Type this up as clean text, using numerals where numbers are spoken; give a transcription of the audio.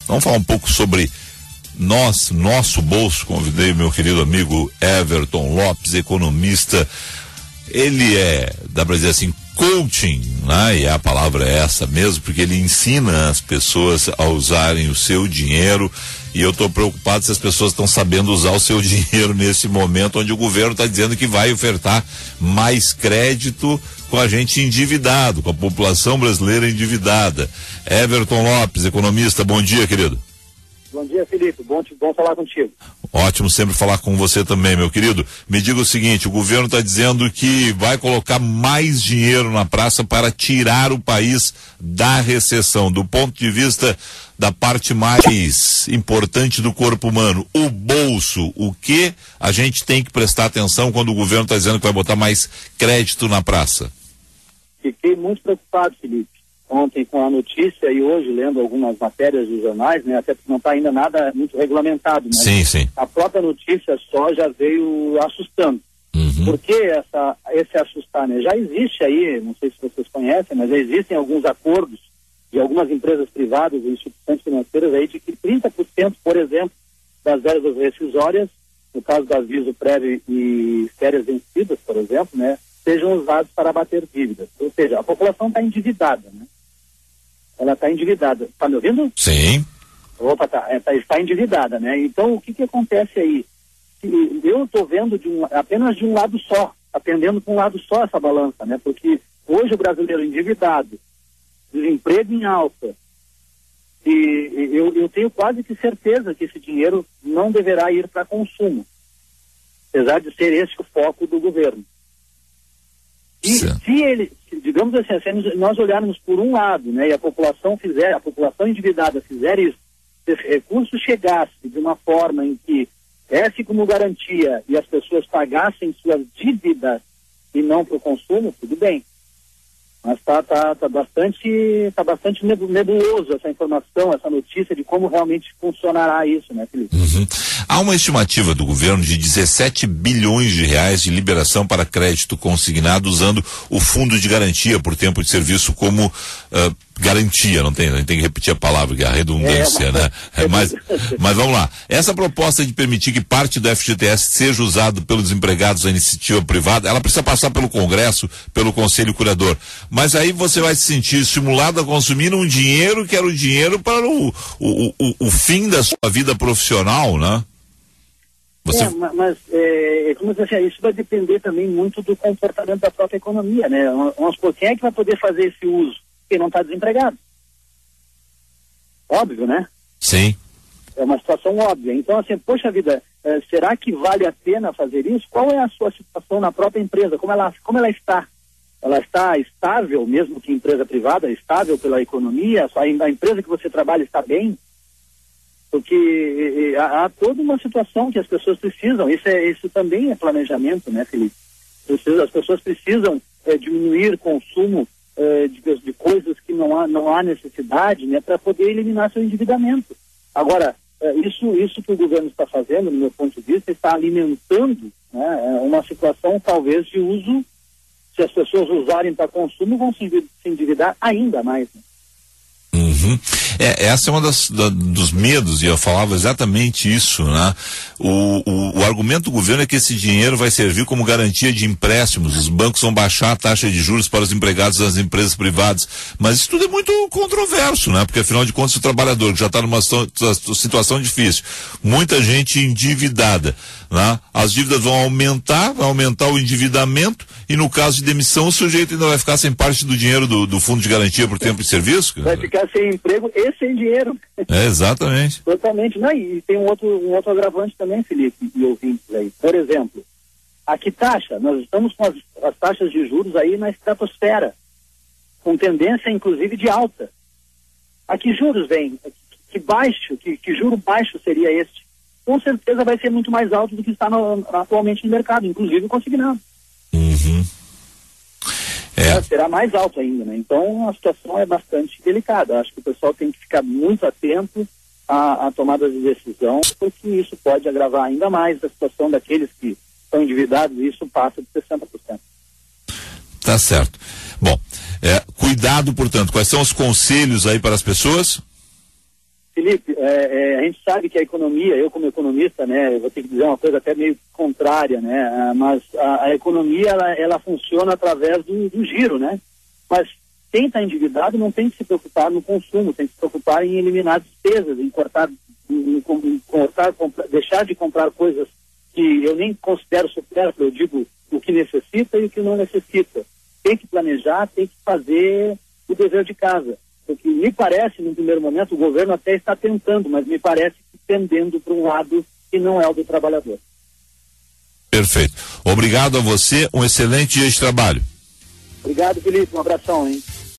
Vamos falar um pouco sobre nosso bolso. Convidei meu querido amigo Everton Lopes, economista. Ele dá pra dizer assim, coaching, né? E a palavra é essa mesmo, porque ele ensina as pessoas a usarem o seu dinheiro, e eu estou preocupado se as pessoas estão sabendo usar o seu dinheiro nesse momento onde o governo está dizendo que vai ofertar mais crédito com a gente endividado, com a população brasileira endividada. Everton Lopes, economista, bom dia, querido. Bom dia, Felipe. Bom falar contigo. Ótimo sempre falar com você também, meu querido. Me diga o seguinte, o governo está dizendo que vai colocar mais dinheiro na praça para tirar o país da recessão. Do ponto de vista da parte mais importante do corpo humano, o bolso, o que a gente tem que prestar atenção quando o governo está dizendo que vai botar mais crédito na praça? Fiquei muito preocupado, Felipe, ontem com a notícia e hoje lendo algumas matérias dos jornais, né? Até porque não está ainda nada muito regulamentado, né? Sim. A própria notícia só já veio assustando. Por que esse assustar, né? Já existe aí, não sei se vocês conhecem, mas já existem alguns acordos de algumas empresas privadas e instituições financeiras aí de que 30%, por exemplo, das verbas rescisórias, no caso do aviso prévio e férias vencidas, por exemplo, né, sejam usados para abater dívidas. Ou seja, a população está endividada, né? Ela está endividada. Está me ouvindo? Sim. Opa, está endividada, né? Então, o que acontece aí? Eu estou vendo apenas de um lado só, atendendo com um lado só essa balança, né? Porque hoje o brasileiro endividado, desemprego em alta, e eu tenho quase que certeza que esse dinheiro não deverá ir para consumo, apesar de ser esse o foco do governo. E digamos assim, se nós olharmos por um lado, né, e a população endividada fizer isso, se esse recurso chegasse de uma forma em que desse como garantia e as pessoas pagassem suas dívidas e não para o consumo, tudo bem. Mas tá bastante nebuloso essa informação, essa notícia de como realmente funcionará isso, né, Felipe? Há uma estimativa do governo de 17 bilhões de reais de liberação para crédito consignado usando o fundo de garantia por tempo de serviço como garantia, a gente tem que repetir a palavra, que é a redundância, né? Mas vamos lá. Essa proposta de permitir que parte do FGTS seja usado pelos desempregados da iniciativa privada, ela precisa passar pelo Congresso, pelo Conselho Curador. Mas aí você vai se sentir estimulado a consumir um dinheiro que era o dinheiro para o fim da sua vida profissional, né? Como eu disse, isso vai depender também muito do comportamento da própria economia, né? Vamos supor, quem é que vai poder fazer esse uso? Quem não está desempregado. Óbvio, né? Sim. É uma situação óbvia. Então, assim, poxa vida, será que vale a pena fazer isso? Qual é a sua situação na própria empresa? Como ela está? Ela está estável, mesmo que empresa privada, estável pela economia? A empresa que você trabalha está bem? Porque há toda uma situação que as pessoas precisam. Isso também é planejamento, né, Felipe? As pessoas precisam diminuir o consumo de coisas que não há necessidade, né, para poder eliminar seu endividamento. Agora, isso que o governo está fazendo, no meu ponto de vista, está alimentando, né, uma situação talvez de uso. Se as pessoas usarem para consumo, vão se endividar ainda mais, né? Essa é uma dos medos, e eu falava exatamente isso, né? O argumento do governo é que esse dinheiro vai servir como garantia de empréstimos, os bancos vão baixar a taxa de juros para os empregados das empresas privadas, mas isso tudo é muito controverso, né? Porque afinal de contas o trabalhador que já está numa situação difícil, muita gente endividada, né? As dívidas vão aumentar o endividamento, e no caso de demissão o sujeito ainda vai ficar sem parte do dinheiro do fundo de garantia por tempo de serviço? Vai ficar sem emprego e sem dinheiro. Exatamente. Totalmente. Não, e tem um outro agravante também, Felipe, e ouvintes aí. Por exemplo, a que taxa? Nós estamos com as taxas de juros aí na estratosfera, com tendência, inclusive, de alta. A que juros vem? Que juro baixo seria este? Com certeza vai ser muito mais alto do que está atualmente no mercado, inclusive consignado. Será mais alto ainda, né? Então a situação é bastante delicada. Acho que o pessoal tem que ficar muito atento à tomada de decisão, porque isso pode agravar ainda mais a situação daqueles que estão endividados, e isso passa de 60%. Tá certo. Bom, cuidado, portanto, quais são os conselhos aí para as pessoas? Felipe, a gente sabe que a economia, eu como economista, né, eu vou ter que dizer uma coisa até meio contrária, né, mas a economia, ela funciona através do giro, né, mas quem está endividado não tem que se preocupar no consumo, tem que se preocupar em eliminar despesas, em deixar de comprar coisas que eu nem considero supérfluo, eu digo o que necessita e o que não necessita. Tem que planejar, tem que fazer o dever de casa. Porque me parece, no primeiro momento, o governo até está tentando, mas me parece que tendendo para um lado que não é o do trabalhador. Perfeito. Obrigado a você, um excelente dia de trabalho. Obrigado, Felipe, um abração, hein?